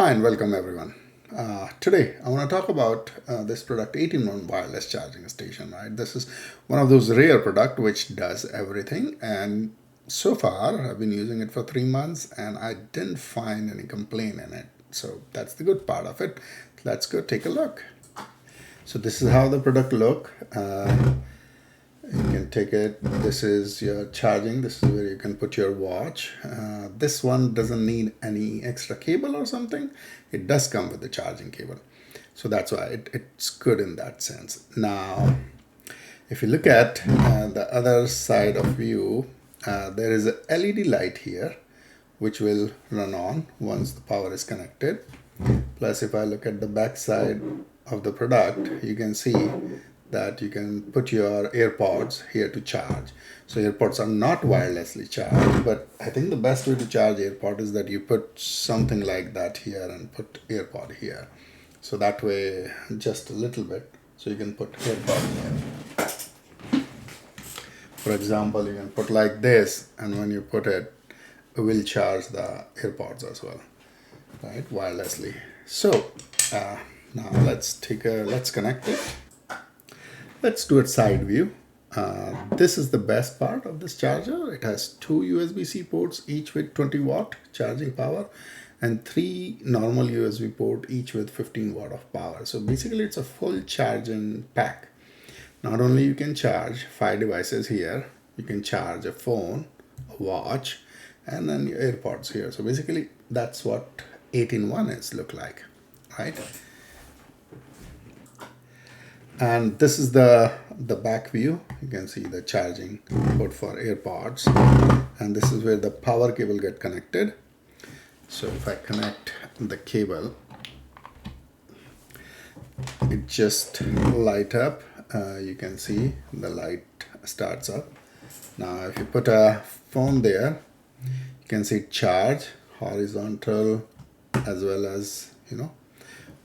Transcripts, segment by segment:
Hi and welcome everyone. Today I want to talk about this product 18-1 wireless charging station. Right, this is one of those rare product which does everything, and so far I've been using it for 3 months and I didn't find any complaint in it. So that's the good part of it. Let's go take a look. So this is how the product look. You can take it. This is your charging. This is where you can put your watch. This one doesn't need any extra cable or something. It does come with the charging cable. So that's why it's good in that sense. Now, if you look at the other side of view, there is a LED light here, which will run on once the power is connected. Plus, if I look at the back side of the product, you can see that you can put your AirPods here to charge. So AirPods are not wirelessly charged, but I think the best way to charge AirPod is that you put something like that here and put AirPod here. So that way, just a little bit, so you can put AirPod here. For example, you can put like this, and when you put it, it will charge the AirPods as well, right, wirelessly. So now let's connect it. Let's do it side view. This is the best part of this charger. It has two USB-C ports, each with 20 watt charging power, and three normal USB port, each with 15 watt of power. So basically it's a full charging pack. Not only you can charge 5 devices here, you can charge a phone, a watch, and then your AirPods here. So basically that's what 18-1 is look like, right? And this is the back view. You can see the charging port for AirPods, and this is where the power cable get connected. So if I connect the cable, it just light up. You can see the light starts up. Now if you put a phone there, you can see charge horizontal as well as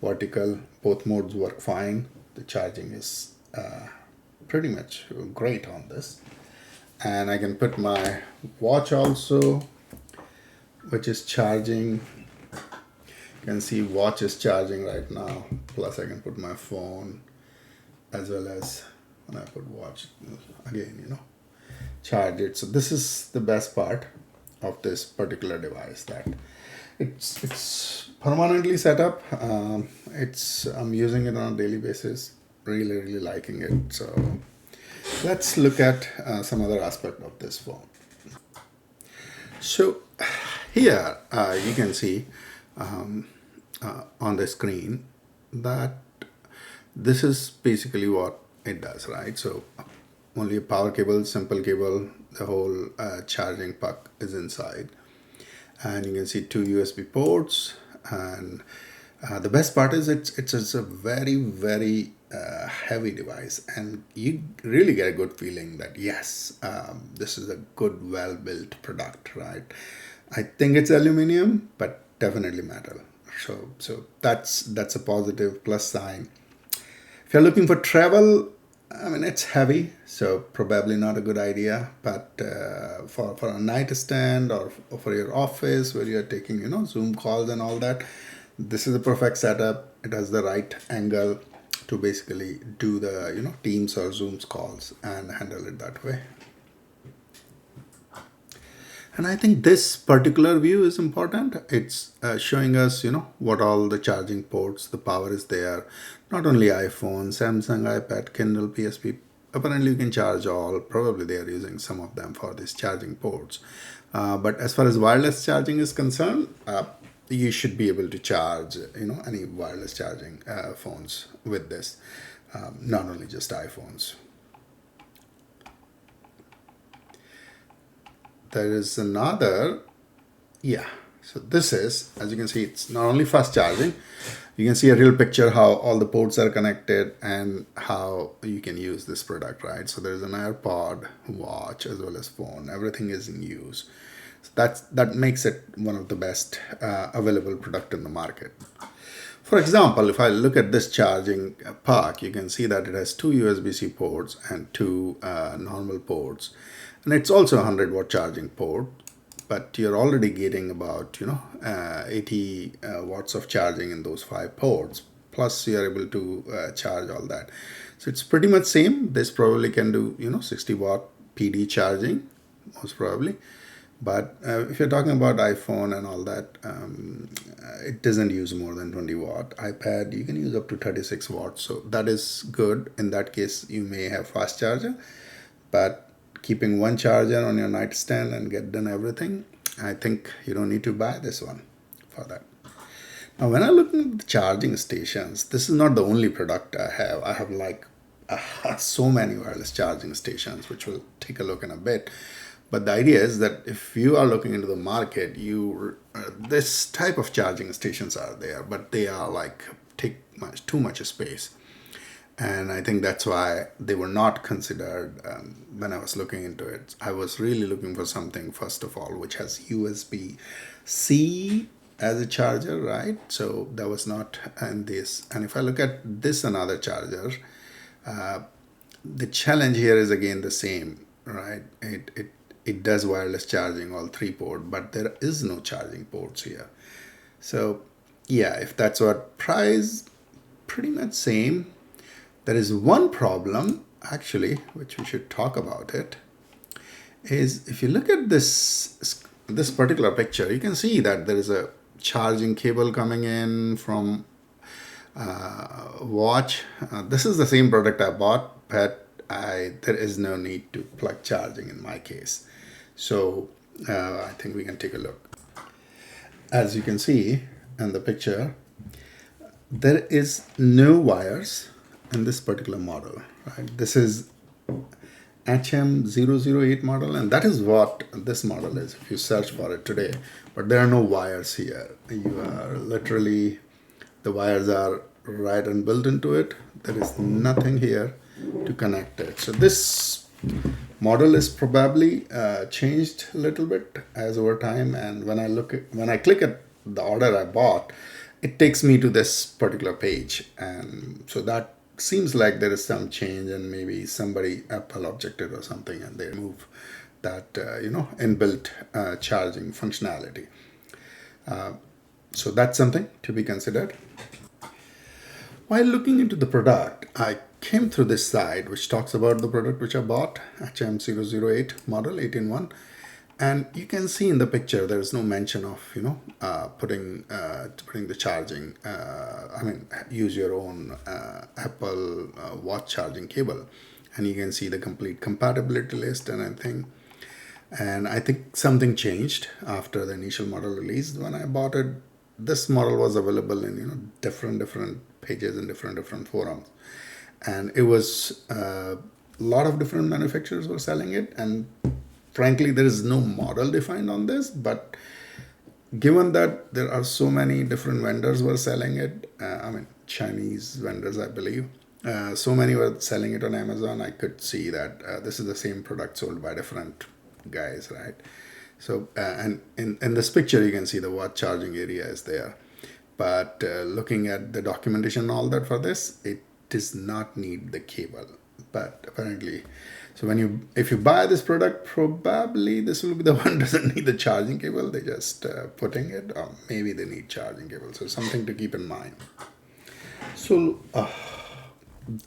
vertical. Both modes work fine. The charging is pretty much great on this, and I can put my watch also, which is charging. You can see watch is charging right now. Plus I can put my phone as well as when I put watch again, charge it. So this is the best part of this particular device, that it's permanently set up. I'm using it on a daily basis, really liking it. So let's look at some other aspect of this phone. So here you can see on the screen that this is basically what it does, right? So only a power cable, simple cable, the whole charging puck is inside, and you can see two USB ports. And the best part is it's a very heavy device, and you really get a good feeling that yes, this is a good, well built product, right? I think it's aluminum, but definitely metal. So that's a positive plus sign. If you're looking for travel, I mean, it's heavy, so probably not a good idea. But for a nightstand or for your office where you're taking, Zoom calls and all that, this is the perfect setup. It has the right angle to basically do the, Teams or Zooms calls and handle it that way. And I think this particular view is important. It's showing us, what all the charging ports, the power is there. Not only iPhone, Samsung, iPad, Kindle, PSP. Apparently you can charge all. Probably they are using some of them for these charging ports. But as far as wireless charging is concerned, you should be able to charge, any wireless charging phones with this. Not only just iPhones. There is another, so this is, as you can see, it's not only fast charging. You can see a real picture how all the ports are connected and how you can use this product, right? So there's an AirPod, watch, as well as phone. Everything is in use. So that makes it one of the best available product in the market. For example, if I look at this charging pack, you can see that it has two USB-C ports and two normal ports. And it's also a 100 watt charging port. but you're already getting about 80 watts of charging in those 5 ports. Plus, you're able to charge all that. So it's pretty much same. This probably can do 60-watt PD charging, most probably. But if you're talking about iPhone and all that, it doesn't use more than 20 watt. iPad, you can use up to 36 watts. So that is good. In that case, you may have fast charger. But keeping one charger on your nightstand and get done everything, I think you don't need to buy this one for that. Now, when I look at the charging stations, this is not the only product I have. I have like so many wireless charging stations, which we'll take a look in a bit. But the idea is that if you are looking into the market, this type of charging stations are there, but they are like take too much space. And I think that's why they were not considered when I was looking into it. I was really looking for something, first of all, which has USB-C as a charger, right? So that was not in this. And if I look at this another charger, the challenge here is again the same, right? It does wireless charging, all 3-port, but there is no charging ports here. So yeah, if that's what price, pretty much same. There is one problem, actually, which we should talk about it, is if you look at this particular picture, you can see that there is a charging cable coming in from watch. This is the same product I bought, but there is no need to plug charging in my case. So I think we can take a look. As you can see in the picture, there is no wires in this particular model, right? This is HM008 model, and that is what this model is if you search for it today. But there are no wires here. You are literally, the wires are right and built into it. There is nothing here to connect it. So this model is probably changed a little bit as over time. And when I click at the order I bought, it takes me to this particular page, and so that seems like there is some change, and maybe Apple objected or something, and they remove that inbuilt charging functionality. So that's something to be considered. While looking into the product, I came through this site which talks about the product which I bought, HM008 model 8-in-1. And you can see in the picture there is no mention of putting the charging. Use your own Apple Watch charging cable, and you can see the complete compatibility list and everything. And I think something changed after the initial model released. When I bought it, this model was available in different pages and different forums, and it was a lot of different manufacturers were selling it. And frankly, there is no model defined on this, but given that there are so many different vendors were selling it, Chinese vendors, I believe, so many were selling it on Amazon, I could see that this is the same product sold by different guys, right? So, and in this picture, you can see the watch charging area is there. But looking at the documentation and all that for this, it does not need the cable. But apparently, so if you buy this product, probably this will be the one doesn't need the charging cable. They just putting it, or maybe they need charging cable. So something to keep in mind. So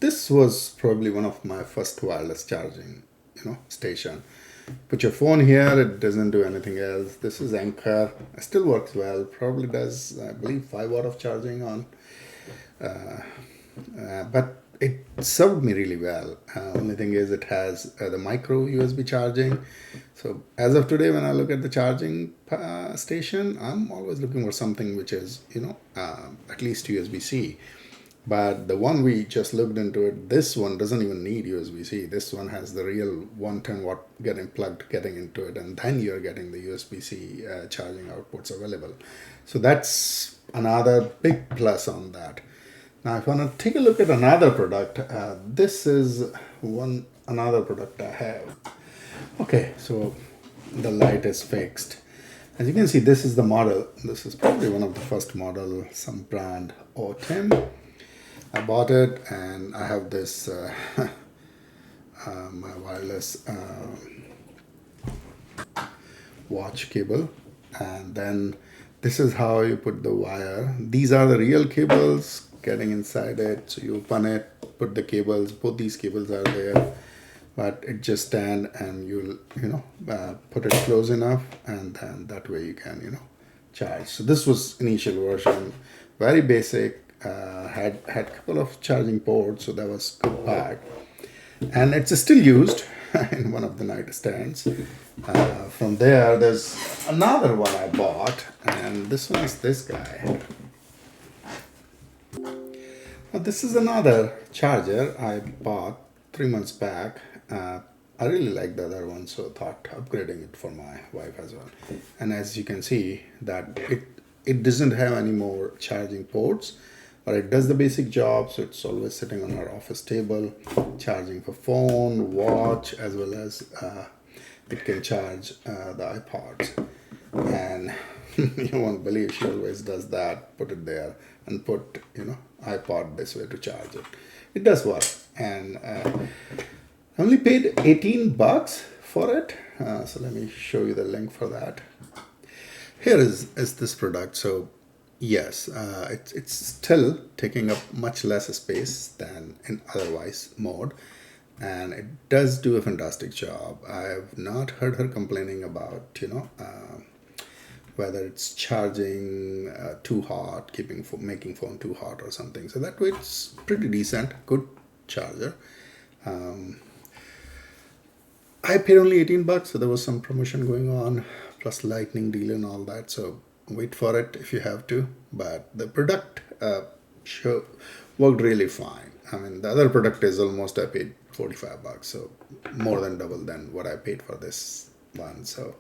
this was probably one of my first wireless charging, station. Put your phone here, it doesn't do anything else. This is Anchor. It still works well. Probably does, I believe, 5 watt of charging on. But it served me really well. Only thing is it has the micro USB charging. So as of today, when I look at the charging station, I'm always looking for something which is, at least USB-C. But the one we just looked into it, this one doesn't even need USB-C. This one has the real 110 watt getting into it, and then you're getting the USB-C charging outputs available. So that's another big plus on that. Now, if I want to take a look at another product, this is another product I have. Okay, so the light is fixed. As you can see, this is the model. This is probably one of the first model, some brand Autumn. I bought it, and I have this my wireless watch cable. And then this is how you put the wire. These are the real cables getting inside it. So you open it, put the cables, both these cables are there, but it just stand and put it close enough, and then that way you can charge. So this was initial version, very basic, had a couple of charging ports, so that was good part. And it's still used in one of the nightstands. From there's another one I bought, and this one is this guy. Now, this is another charger I bought 3 months back. I really like the other one, so thought upgrading it for my wife as well. And as you can see, that it doesn't have any more charging ports, but it does the basic job. So it's always sitting on our office table, charging for phone, watch, as well as it can charge the iPods. And you won't believe she always does that. Put it there and put iPod this way to charge it. It does work, and I only paid $18 for it. So let me show you the link for that. Here is this product. So yes, it's still taking up much less space than in otherwise mode, and it does do a fantastic job. I have not heard her complaining about whether it's charging too hot, making phone too hot or something. So that way it's pretty decent, good charger. I paid only $18, so there was some promotion going on, plus lightning deal and all that. So wait for it if you have to. But the product worked really fine. I mean, the other product is almost I paid $45, so more than double than what I paid for this one. So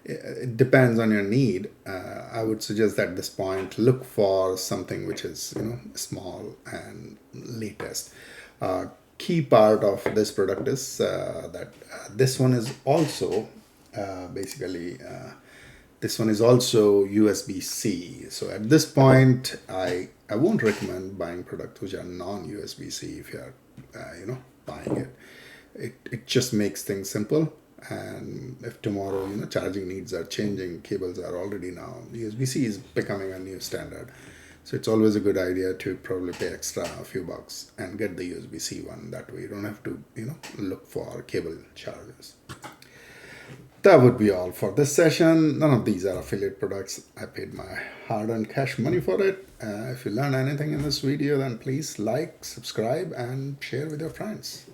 it depends on your need. I would suggest that at this point look for something which is small and latest. Key part of this product is that this one is also basically this one is also USB-C. So at this point, I won't recommend buying products which are non-USB-C if you are buying it. It just makes things simple. And if tomorrow charging needs are changing, cables are already now USB-C is becoming a new standard. So it's always a good idea to probably pay extra a few bucks and get the USB-C one. That way you don't have to look for cable chargers. That would be all for this session. None of these are affiliate products. I paid my hard-earned cash money for it. If you learned anything in this video, then please like, subscribe, and share with your friends.